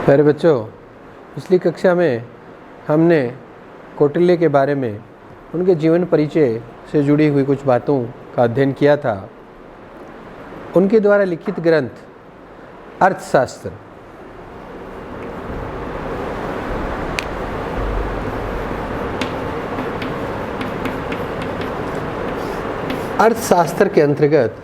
प्यारे बच्चों, पिछली कक्षा में हमने कौटिल्य के बारे में उनके जीवन परिचय से जुड़ी हुई कुछ बातों का अध्ययन किया था। उनके द्वारा लिखित ग्रंथ अर्थशास्त्र, अर्थशास्त्र के अंतर्गत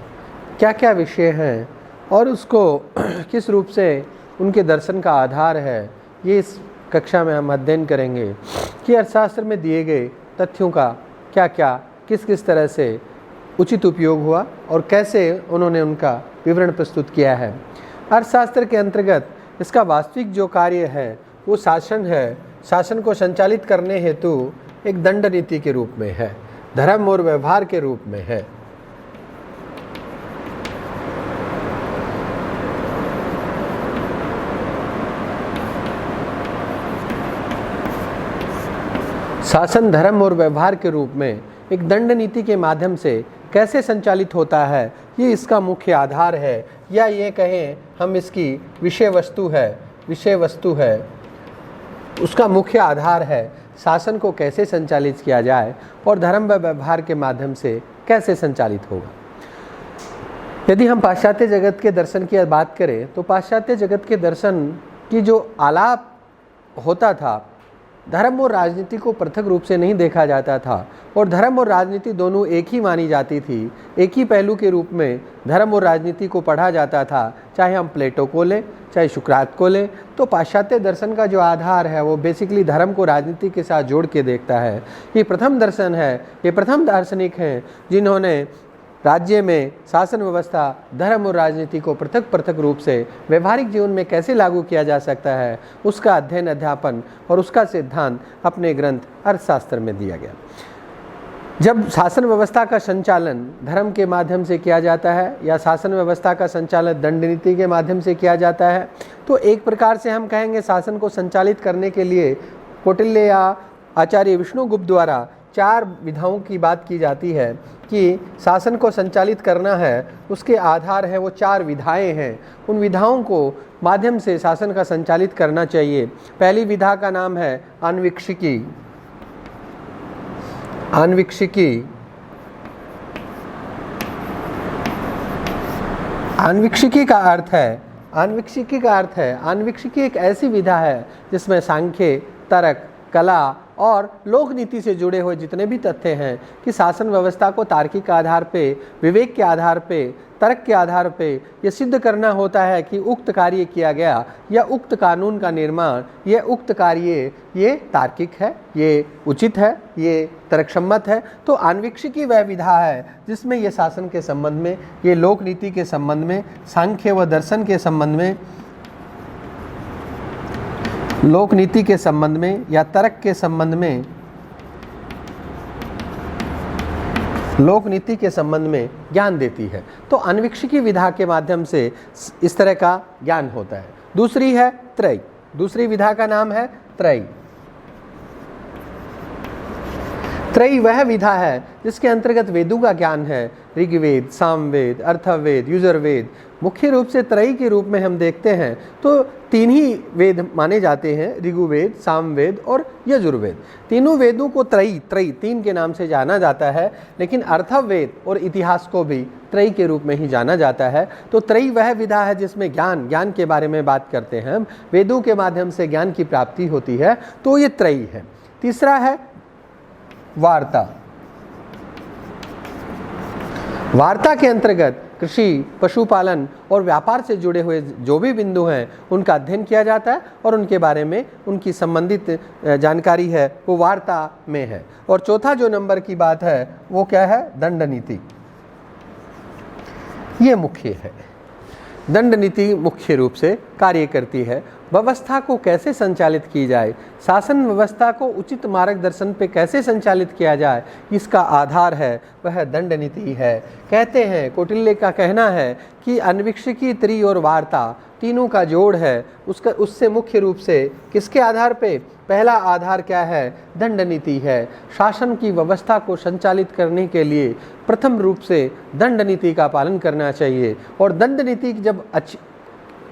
क्या क्या विषय हैं और उसको किस रूप से उनके दर्शन का आधार है, ये इस कक्षा में हम अध्ययन करेंगे कि अर्थशास्त्र में दिए गए तथ्यों का क्या क्या किस किस तरह से उचित उपयोग हुआ और कैसे उन्होंने उनका विवरण प्रस्तुत किया है। अर्थशास्त्र के अंतर्गत इसका वास्तविक जो कार्य है वो शासन है। शासन को संचालित करने हेतु एक दंड नीति के रूप में है, धर्म और व्यवहार के रूप में है। शासन धर्म और व्यवहार के रूप में एक दंड नीति के माध्यम से कैसे संचालित होता है, ये इसका मुख्य आधार है, या ये कहें हम इसकी विषय वस्तु है, उसका मुख्य आधार है। शासन को कैसे संचालित किया जाए और धर्म व व्यवहार के माध्यम से कैसे संचालित होगा। यदि हम पाश्चात्य जगत के दर्शन की बात करें तो पाश्चात्य जगत के दर्शन की जो आलाप होता था, धर्म और राजनीति को पृथक रूप से नहीं देखा जाता था और धर्म और राजनीति दोनों एक ही मानी जाती थी। एक ही पहलू के रूप में धर्म और राजनीति को पढ़ा जाता था, चाहे हम प्लेटो को लें चाहे सुकरात को लें। तो पाश्चात्य दर्शन का जो आधार है वो बेसिकली धर्म को राजनीति के साथ जोड़ के देखता है। ये प्रथम दर्शन है, ये प्रथम दार्शनिक हैं जिन्होंने राज्य में शासन व्यवस्था धर्म और राजनीति को पृथक पृथक रूप से व्यवहारिक जीवन में कैसे लागू किया जा सकता है, उसका अध्ययन अध्यापन और उसका सिद्धांत अपने ग्रंथ अर्थशास्त्र में दिया गया। जब शासन व्यवस्था का संचालन धर्म के माध्यम से किया जाता है या शासन व्यवस्था का संचालन दंड नीति के माध्यम से किया जाता है, तो एक प्रकार से हम कहेंगे शासन को संचालित करने के लिए कौटिल्य या आचार्य विष्णुगुप्त द्वारा 4 विधाओं की बात की जाती है कि शासन को संचालित करना है। उसके आधार है वो 4 विधाएं हैं। उन विधाओं को माध्यम से शासन का संचालित करना चाहिए। पहली विधा का नाम है आन्वीक्षिकी। आन्वीक्षिकी का अर्थ है आन्वीक्षिकी एक ऐसी विधा है जिसमें सांख्य, तर्क, कला और लोक नीति से जुड़े हुए जितने भी तथ्य हैं कि शासन व्यवस्था को तार्किक आधार पे, विवेक के आधार पे, तर्क के आधार पे ये सिद्ध करना होता है कि उक्त कार्य किया गया या उक्त कानून का निर्माण, यह उक्त कार्य ये तार्किक है, ये उचित है, ये तर्कसम्मत है। तो आन्वीक्षिकी वह विधा है जिसमें ये शासन के संबंध में, ये लोक नीति के संबंध में, सांख्य व दर्शन के संबंध में, लोक नीति के संबंध में या तर्क के संबंध में, लोक नीति के संबंध में ज्ञान देती है। तो आन्वीक्षिकी विधा के माध्यम से इस तरह का ज्ञान होता है। दूसरी है त्रयी। दूसरी विधा का नाम है त्रयी। त्रयी वह विधा है जिसके अंतर्गत वेदों का ज्ञान है, ऋग्वेद, सामवेद, अथर्ववेद, यजुर्वेद। मुख्य रूप से त्रयी के रूप में हम देखते हैं तो 3 ही वेद माने जाते हैं, ऋग्वेद, सामवेद और यजुर्वेद। तीनों वेदों को त्रयी 3 के नाम से जाना जाता है, लेकिन अथर्ववेद और इतिहास को भी त्रयी के रूप में ही जाना जाता है। तो त्रयी वह विधा है जिसमें ज्ञान के बारे में बात करते हैं हम, वेदों के माध्यम से ज्ञान की प्राप्ति होती है, तो ये त्रयी है। तीसरा है वार्ता। वार्ता के अंतर्गत कृषि, पशुपालन और व्यापार से जुड़े हुए जो भी बिंदु हैं उनका अध्ययन किया जाता है और उनके बारे में उनकी संबंधित जानकारी है वो वार्ता में है। और चौथा जो नंबर की बात है वो क्या है, दंड नीति। ये मुख्य है। दंड नीति मुख्य रूप से कार्य करती है। व्यवस्था को कैसे संचालित की जाए, शासन व्यवस्था को उचित मार्गदर्शन पे कैसे संचालित किया जाए, इसका आधार है वह दंड नीति है। कहते हैं, कौटिल्य का कहना है कि आन्वीक्षिकी, त्रयी और वार्ता तीनों का जोड़ है। उससे मुख्य रूप से किसके आधार पे, पहला आधार क्या है, दंड नीति है। शासन की व्यवस्था को संचालित करने के लिए प्रथम रूप से दंड नीति का पालन करना चाहिए। और दंड नीति जब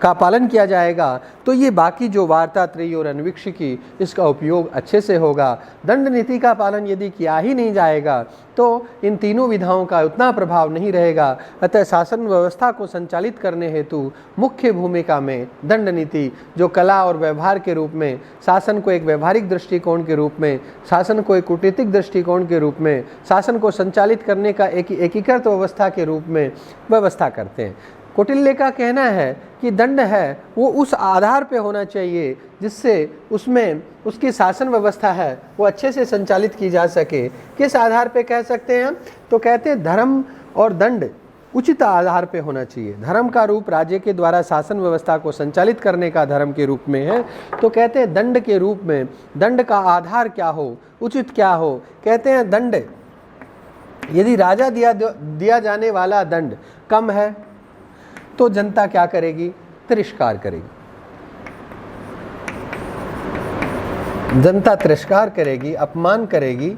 का पालन किया जाएगा तो ये बाकी जो वार्ता, त्रयी और अन्वीक्षिकी, इसका उपयोग अच्छे से होगा। दंड नीति का पालन यदि किया ही नहीं जाएगा तो इन तीनों विधाओं का उतना प्रभाव नहीं रहेगा। अतः शासन व्यवस्था को संचालित करने हेतु मुख्य भूमिका में दंड नीति, जो कला और व्यवहार के रूप में, शासन को एक व्यवहारिक दृष्टिकोण के रूप में, शासन को एक कूटनीतिक दृष्टिकोण के रूप में, शासन को संचालित करने का एक एकीकृत व्यवस्था के रूप में व्यवस्था करते हैं। कौटिल्य का कहना है कि दंड है वो उस आधार पे होना चाहिए जिससे उसमें उसकी शासन व्यवस्था है वो अच्छे से संचालित की जा सके। किस आधार पे कह सकते हैं हम? तो कहते हैं धर्म और दंड उचित आधार पे होना चाहिए। धर्म का रूप राज्य के द्वारा शासन व्यवस्था को संचालित करने का धर्म के रूप में है, तो कहते हैं दंड के रूप में दंड का आधार क्या हो, उचित क्या हो। कहते हैं दंड, यदि राजा दिया जाने वाला दंड कम है तो जनता क्या करेगी? तिरस्कार करेगी। जनता तिरस्कार करेगी, अपमान करेगी,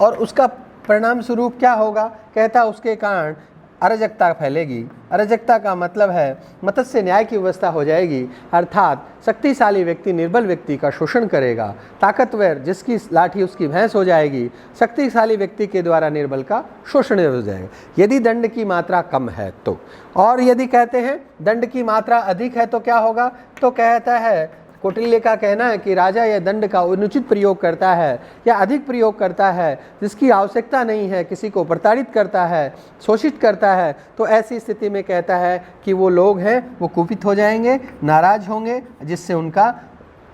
और उसका परिणाम स्वरूप क्या होगा? कहता उसके कारण अराजकता फैलेगी। अराजकता का मतलब है मत्स्य न्याय की व्यवस्था हो जाएगी, अर्थात शक्तिशाली व्यक्ति निर्बल व्यक्ति का शोषण करेगा, ताकतवर जिसकी लाठी उसकी भैंस हो जाएगी, शक्तिशाली व्यक्ति के द्वारा निर्बल का शोषण हो जाएगा, यदि दंड की मात्रा कम है तो। और यदि कहते हैं दंड की मात्रा अधिक है तो क्या होगा? तो कहता है, कौटिल्य का कहना है कि राजा यह दंड का अनुचित प्रयोग करता है या अधिक प्रयोग करता है, जिसकी आवश्यकता नहीं है, किसी को प्रताड़ित करता है, शोषित करता है, तो ऐसी स्थिति में कहता है कि वो लोग हैं वो कुपित हो जाएंगे, नाराज होंगे, जिससे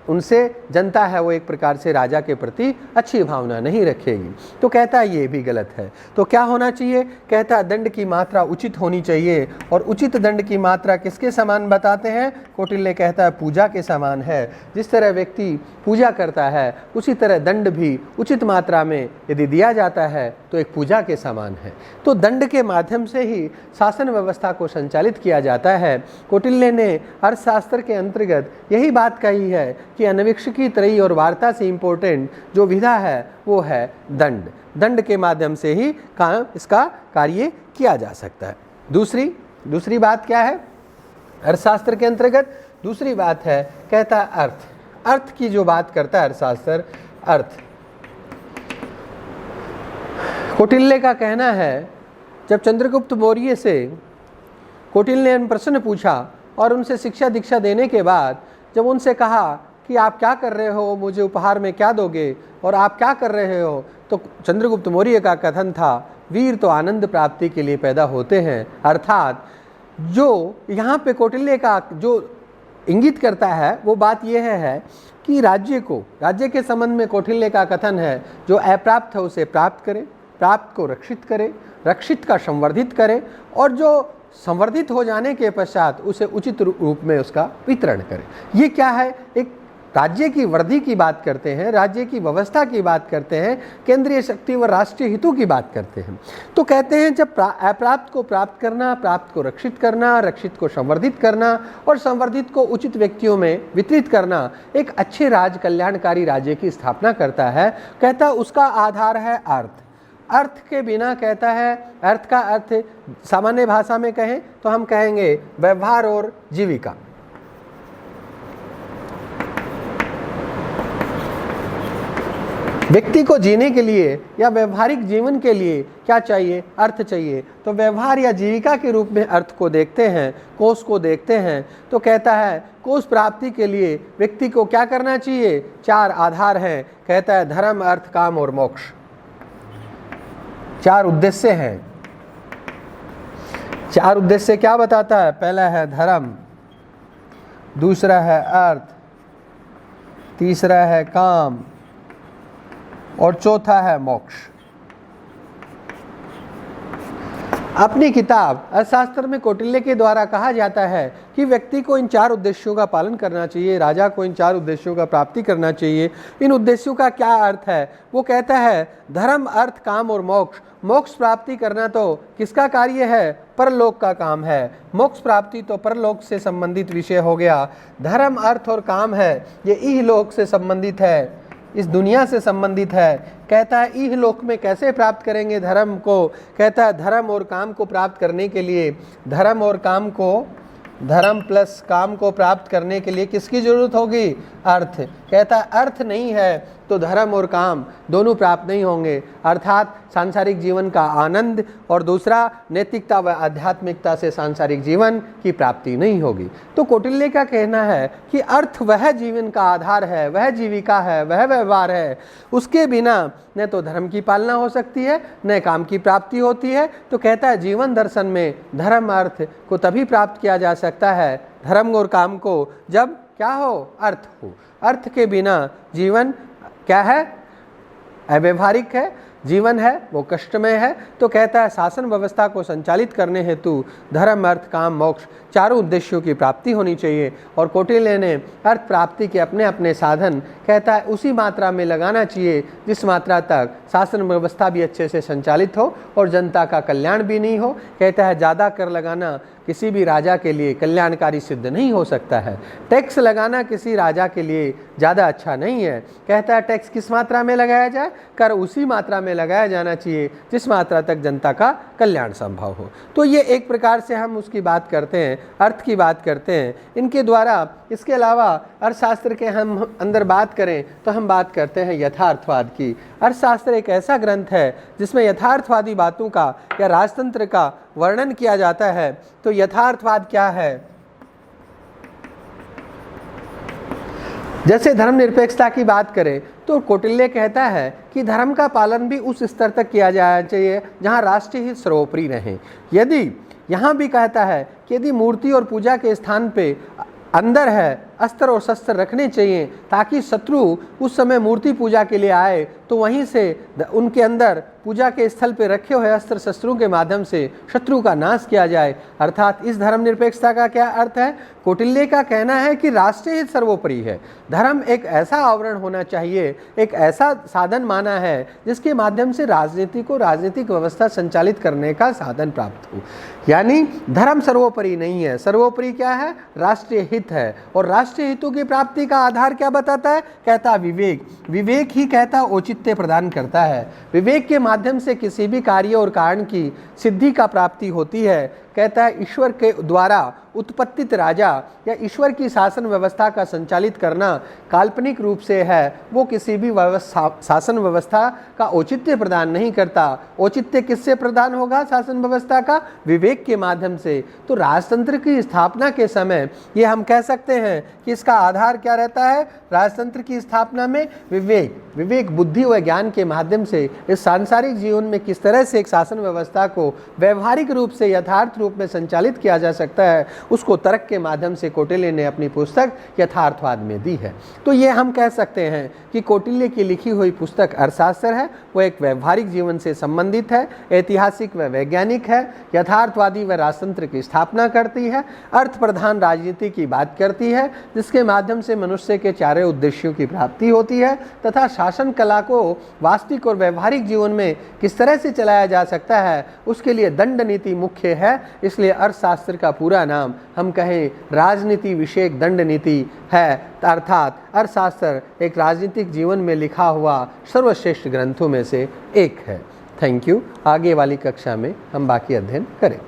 उनसे जनता है वो एक प्रकार से राजा के प्रति अच्छी भावना नहीं रखेगी। तो कहता है ये भी गलत है। तो क्या होना चाहिए? कहता है दंड की मात्रा उचित होनी चाहिए। और उचित दंड की मात्रा किसके समान बताते हैं? कौटिल्य कहता है पूजा के समान है। जिस तरह व्यक्ति पूजा करता है उसी तरह दंड भी उचित मात्रा में यदि दिया जाता है तो एक पूजा के समान है। तो दंड के माध्यम से ही शासन व्यवस्था को संचालित किया जाता है। कौटिल्य ने अर्थशास्त्र के अंतर्गत यही बात कही है कि अन्वीक्षिकी, त्रयी और वार्ता से इम्पोर्टेंट जो विधा है वो है दंड। दंड के माध्यम से ही इसका कार्य किया जा सकता है। दूसरी बात क्या है अर्थशास्त्र के अंतर्गत? दूसरी बात है, कहता है अर्थ की जो बात करता है अर्थशास्त्र, अर्थ। कौटिल्य का कहना है, जब चंद्रगुप्त मौर्य से कौटिल्य ने प्रश्न पूछा और उनसे शिक्षा दीक्षा देने के बाद जब उनसे कहा कि आप क्या कर रहे हो, मुझे उपहार में क्या दोगे और आप क्या कर रहे हो, तो चंद्रगुप्त मौर्य का कथन था, वीर तो आनंद प्राप्ति के लिए पैदा होते हैं। अर्थात जो यहाँ पे कौटिल्य का जो इंगित करता है वो बात यह है कि राज्य के संबंध में कौटिल्य का कथन है, जो अप्राप्त है उसे प्राप्त करे, प्राप्त को रक्षित करे, रक्षित का संवर्धित करे, और जो संवर्धित हो जाने के पश्चात उसे उचित रूप में उसका वितरण करे। ये क्या है? एक राज्य की वृद्धि की बात करते हैं, राज्य की व्यवस्था की बात करते हैं, केंद्रीय शक्ति व राष्ट्रीय हितों की बात करते हैं। तो कहते हैं जब अप्राप्त को प्राप्त करना, प्राप्त को रक्षित करना, रक्षित को संवर्धित करना और संवर्धित को उचित व्यक्तियों में वितरित करना एक अच्छे कल्याणकारी राज्य की स्थापना करता है। कहता उसका आधार है अर्थ। अर्थ के बिना कहता है, अर्थ का अर्थ सामान्य भाषा में कहें तो हम कहेंगे व्यवहार और जीविका। व्यक्ति को जीने के लिए या व्यवहारिक जीवन के लिए क्या चाहिए? अर्थ चाहिए। तो व्यवहार या जीविका के रूप में अर्थ को देखते हैं, कोष को देखते हैं। तो कहता है कोष प्राप्ति के लिए व्यक्ति को क्या करना चाहिए? 4 आधार हैं। कहता है धर्म, अर्थ, काम और मोक्ष। 4 उद्देश्य हैं। 4 उद्देश्य क्या बताता है? पहला है धर्म, दूसरा है अर्थ, तीसरा है काम और चौथा है मोक्ष। अपनी किताब अर्थशास्त्र में कौटिल्य के द्वारा कहा जाता है कि व्यक्ति को इन 4 उद्देश्यों का पालन करना चाहिए, राजा को इन 4 उद्देश्यों का प्राप्ति करना चाहिए। इन उद्देश्यों का क्या अर्थ है? वो कहता है धर्म, अर्थ, काम और मोक्ष। मोक्ष प्राप्ति करना तो किसका कार्य है? परलोक का काम है। मोक्ष प्राप्ति तो परलोक से संबंधित विषय हो गया। धर्म, अर्थ और काम है ये इहलोक से संबंधित है, इस दुनिया से संबंधित है। कहता है इहलोक में कैसे प्राप्त करेंगे धर्म को? कहता है धर्म और काम को प्राप्त करने के लिए, धर्म और काम को धर्म प्लस काम को प्राप्त करने के लिए किसकी जरूरत होगी? अर्थ। कहता है अर्थ नहीं है तो धर्म और काम दोनों प्राप्त नहीं होंगे, अर्थात सांसारिक जीवन का आनंद और दूसरा नैतिकता व आध्यात्मिकता से सांसारिक जीवन की प्राप्ति नहीं होगी। तो कौटिल्य का कहना है कि अर्थ वह जीवन का आधार है, वह जीविका है, वह व्यवहार है, उसके बिना न तो धर्म की पालना हो सकती है न काम की प्राप्ति होती है। तो कहता है जीवन दर्शन में धर्म अर्थ को तभी प्राप्त किया जा सकता है, धर्म और काम को, जब क्या हो? अर्थ हो। अर्थ के बिना जीवन क्या है? अव्यवहारिक है, जीवन है वो कष्टमय है। तो कहता है शासन व्यवस्था को संचालित करने हेतु धर्म अर्थ काम मोक्ष चारों उद्देश्यों की प्राप्ति होनी चाहिए। और कौटिल्य ने अर्थ प्राप्ति के अपने अपने साधन कहता है उसी मात्रा में लगाना चाहिए जिस मात्रा तक शासन व्यवस्था भी अच्छे से संचालित हो और जनता का कल्याण भी नहीं हो। कहता है ज़्यादा कर लगाना किसी भी राजा के लिए कल्याणकारी सिद्ध नहीं हो सकता है, टैक्स लगाना किसी राजा के लिए ज़्यादा अच्छा नहीं है। कहता है टैक्स किस मात्रा में लगाया जाए? कर उसी मात्रा में लगाया जाना चाहिए जिस मात्रा तक जनता का कल्याण संभव हो। तो ये एक प्रकार से हम उसकी बात करते हैं, अर्थ की बात करते हैं इनके द्वारा। इसके अलावा अर्थशास्त्र के हम अंदर बात करें तो हम बात करते हैं यथार्थवाद की। अर्थशास्त्र एक ऐसा ग्रंथ है जिसमें यथार्थवादी बातों का या राजतंत्र का वर्णन किया जाता है। तो यथार्थवाद क्या है? जैसे धर्मनिरपेक्षता की बात करें तो कौटिल्य कहता है कि धर्म का पालन भी उस स्तर तक किया जाना चाहिए जहां राष्ट्रीय हित सर्वोपरि रहे। यदि यहाँ भी कहता है कि यदि मूर्ति और पूजा के स्थान पे अंदर है अस्त्र और शस्त्र रखने चाहिए ताकि शत्रु उस समय मूर्ति पूजा के लिए आए तो वहीं से उनके अंदर पूजा के स्थल पे रखे हुए अस्त्र शस्त्रों के माध्यम से शत्रु का नाश किया जाए। अर्थात इस धर्मनिरपेक्षता का क्या अर्थ है? कौटिल्य का कहना है कि राष्ट्रीय हित सर्वोपरि है। धर्म एक ऐसा आवरण होना चाहिए, एक ऐसा साधन माना है जिसके माध्यम से राजनीति को राजनीतिक व्यवस्था संचालित करने का साधन प्राप्त हो। यानी धर्म सर्वोपरि नहीं है, सर्वोपरि क्या है? राष्ट्रीय हित है। और राष्ट्रीय हितों की प्राप्ति का आधार क्या बताता है? कहता है विवेक। विवेक ही कहता औचित्य प्रदान करता है। विवेक के माध्यम से किसी भी कार्य और कारण की सिद्धि का प्राप्ति होती है। कहता है ईश्वर के द्वारा उत्पत्तित राजा या ईश्वर की शासन व्यवस्था का संचालित करना काल्पनिक रूप से है, वो किसी भी शासन व्यवस्था का औचित्य प्रदान नहीं करता। औचित्य किससे प्रदान होगा शासन व्यवस्था का? विवेक के माध्यम से। तो राजतंत्र की स्थापना के समय ये हम कह सकते हैं कि इसका आधार क्या रहता है? राजतंत्र की स्थापना में विवेक बुद्धि व ज्ञान के माध्यम से इस सांसारिक जीवन में किस तरह से एक शासन व्यवस्था को व्यवहारिक रूप से यथार्थ रूप में संचालित किया जा सकता है, उसको तर्क के माध्यम से कौटिल्य ने अपनी पुस्तक यथार्थवाद में दी है। तो ये हम कह सकते हैं कि कौटिल्य की लिखी हुई पुस्तक अर्थशास्त्र है, वो एक व्यवहारिक जीवन से संबंधित है, ऐतिहासिक व वैज्ञानिक है, यथार्थवादी व राजतंत्र की स्थापना करती है, अर्थ प्रधान राजनीति की बात करती है जिसके माध्यम से मनुष्य के चारों उद्देश्यों की प्राप्ति होती है, तथा शासन कला को वास्तविक और व्यवहारिक जीवन में किस तरह से चलाया जा सकता है उसके लिए दंड नीति मुख्य है। इसलिए अर्थशास्त्र का पूरा नाम हम कहें राजनीति विषयक दंड नीति है। अर्थात अर्थशास्त्र एक राजनीतिक जीवन में लिखा हुआ सर्वश्रेष्ठ ग्रंथों में से एक है। Thank you. आगे वाली कक्षा में हम बाकी अध्ययन करें।